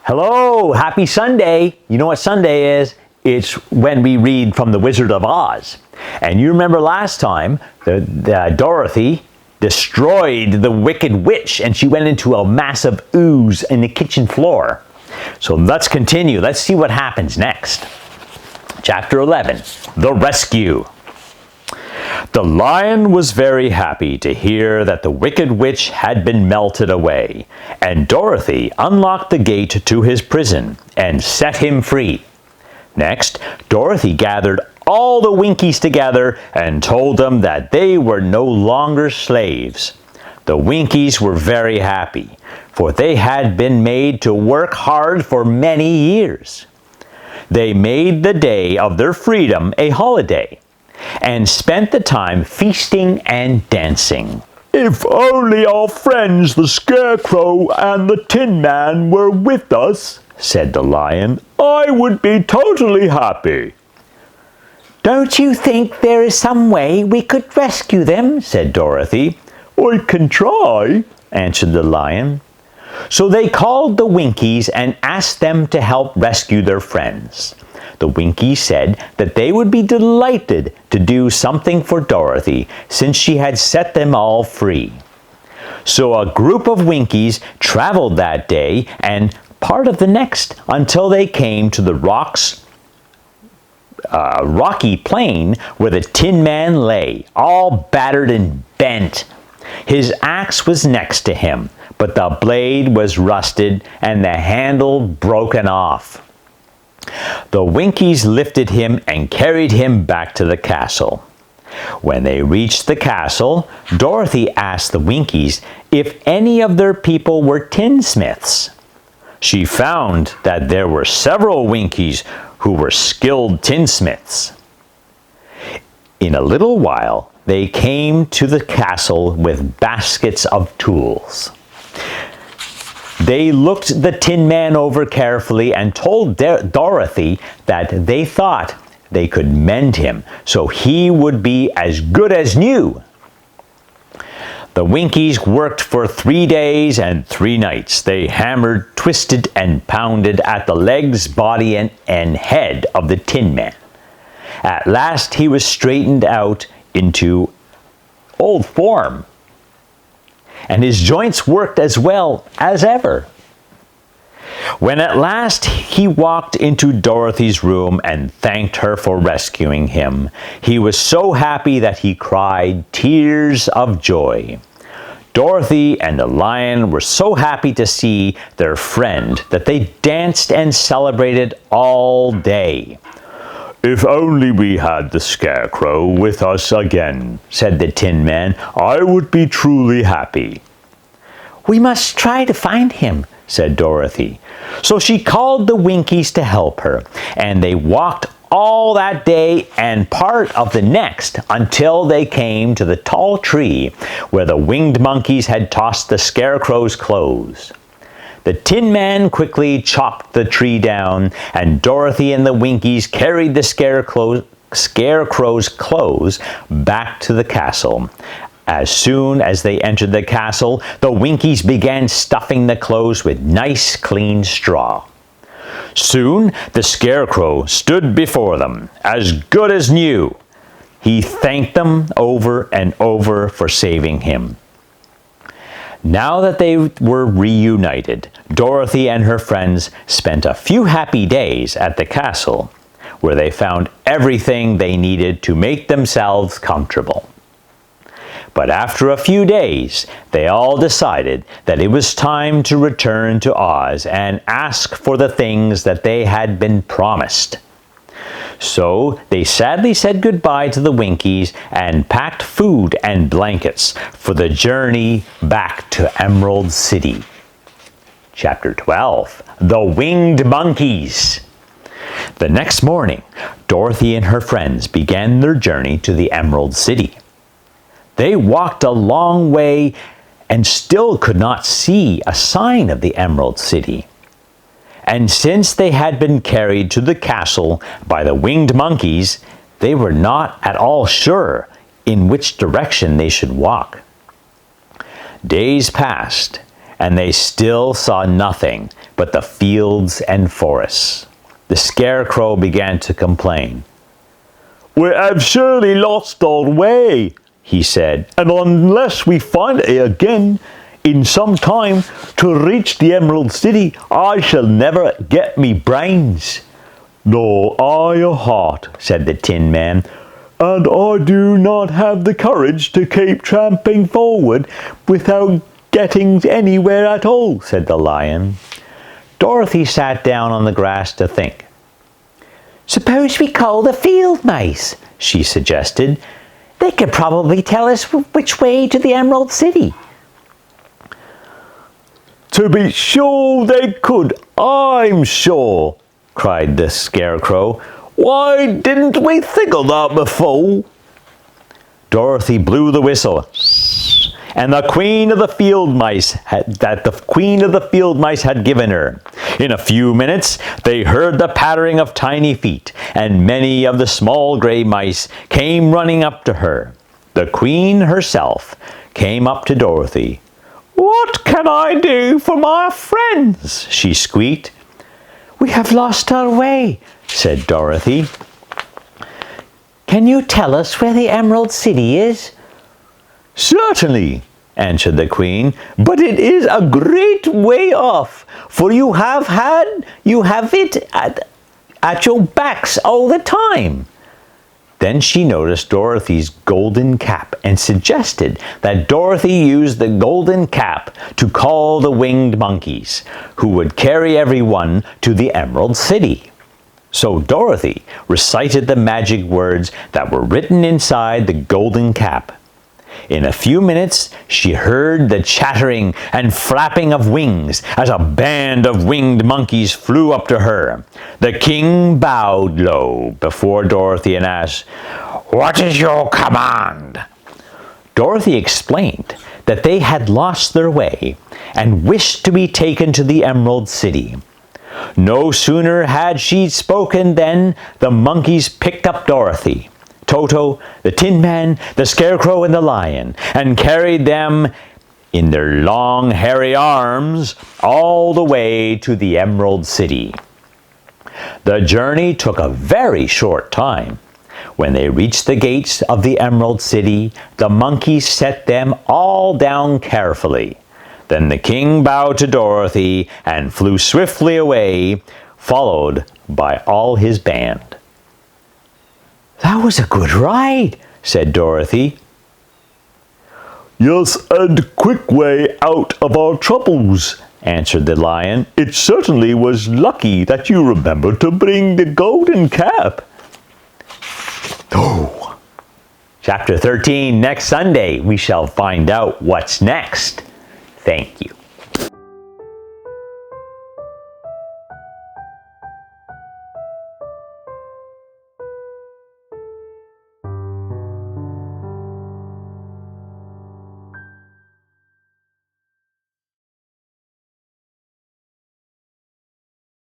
Hello, happy Sunday. You know what Sunday is? It's when we read from The Wizard of Oz. And you remember last time, Dorothy destroyed the Wicked Witch and she went into a massive ooze in the kitchen floor. So let's continue. Let's see what happens next. Chapter 11, The Rescue. The lion was very happy to hear that the Wicked Witch had been melted away, and Dorothy unlocked the gate to his prison and set him free. Next, Dorothy gathered all the Winkies together and told them that they were no longer slaves. The Winkies were very happy, for they had been made to work hard for many years. They made the day of their freedom a holiday, and spent the time feasting and dancing. "If only our friends the Scarecrow and the Tin Man were with us," said the lion, "I would be totally happy." "Don't you think there is some way we could rescue them?" said Dorothy. "I can try," answered the lion. So they called the Winkies and asked them to help rescue their friends. The Winkies said that they would be delighted to do something for Dorothy since she had set them all free. So a group of Winkies traveled that day and part of the next until they came to the rocky plain where the Tin Man lay, all battered and bent. His axe was next to him, but the blade was rusted and the handle broken off. The Winkies lifted him and carried him back to the castle. When they reached the castle, Dorothy asked the Winkies if any of their people were tinsmiths. She found that there were several Winkies who were skilled tinsmiths. In a little while, they came to the castle with baskets of tools. They looked the Tin Man over carefully and told Dorothy that they thought they could mend him so he would be as good as new. The Winkies worked for 3 days and 3 nights. They hammered, twisted, and pounded at the legs, body, and head of the Tin Man. At last he was straightened out into old form, and his joints worked as well as ever. When at last he walked into Dorothy's room and thanked her for rescuing him, he was so happy that he cried tears of joy. Dorothy and the lion were so happy to see their friend that they danced and celebrated all day. "If only we had the Scarecrow with us again," said the Tin Man, "I would be truly happy." "We must try to find him," said Dorothy. So she called the Winkies to help her, and they walked all that day and part of the next until they came to the tall tree where the winged monkeys had tossed the Scarecrow's clothes. The Tin Man quickly chopped the tree down, and Dorothy and the Winkies carried the Scarecrow's clothes back to the castle. As soon as they entered the castle, the Winkies began stuffing the clothes with nice, clean straw. Soon the Scarecrow stood before them, as good as new. He thanked them over and over for saving him. Now that they were reunited, Dorothy and her friends spent a few happy days at the castle, where they found everything they needed to make themselves comfortable. But after a few days, they all decided that it was time to return to Oz and ask for the things that they had been promised. So they sadly said goodbye to the Winkies and packed food and blankets for the journey back to Emerald City. Chapter 12, The Winged Monkeys. The next morning, Dorothy and her friends began their journey to the Emerald City. They walked a long way and still could not see a sign of the Emerald City. And since they had been carried to the castle by the winged monkeys, they were not at all sure in which direction they should walk. Days passed, and they still saw nothing but the fields and forests. The Scarecrow began to complain. "We have surely lost our way," he said, "and unless we find it again in some time to reach the Emerald City, I shall never get me brains." "Nor I a heart," said the Tin Man, "and I do not have the courage to keep tramping forward without getting anywhere at all," said the Lion. Dorothy sat down on the grass to think. "Suppose we call the field mice," she suggested. "They could probably tell us which way to the Emerald City." "To be sure they could, I'm sure," cried the Scarecrow. "Why didn't we think of that before?" Dorothy blew the whistle, and the Queen of the Field Mice had given her. In a few minutes they heard the pattering of tiny feet, and many of the small gray mice came running up to her. The Queen herself came up to Dorothy. "What can I do for my friends?" she squeaked. "We have lost our way," said Dorothy. "Can you tell us where the Emerald City is?" "Certainly," answered the Queen, "but it is a great way off, for you have it at your backs all the time." Then she noticed Dorothy's golden cap and suggested that Dorothy use the golden cap to call the winged monkeys, who would carry everyone to the Emerald City. So Dorothy recited the magic words that were written inside the golden cap. In a few minutes, she heard the chattering and flapping of wings as a band of winged monkeys flew up to her. The king bowed low before Dorothy and asked, "What is your command?" Dorothy explained that they had lost their way and wished to be taken to the Emerald City. No sooner had she spoken than the monkeys picked up Dorothy, Toto, the Tin Man, the Scarecrow, and the Lion, and carried them in their long, hairy arms all the way to the Emerald City. The journey took a very short time. When they reached the gates of the Emerald City, the monkeys set them all down carefully. Then the king bowed to Dorothy and flew swiftly away, followed by all his band. "That was a good ride," said Dorothy. "Yes, and quick way out of our troubles," answered the Lion. "It certainly was lucky that you remembered to bring the golden cap." Oh! Chapter 13, next Sunday, we shall find out what's next. Thank you.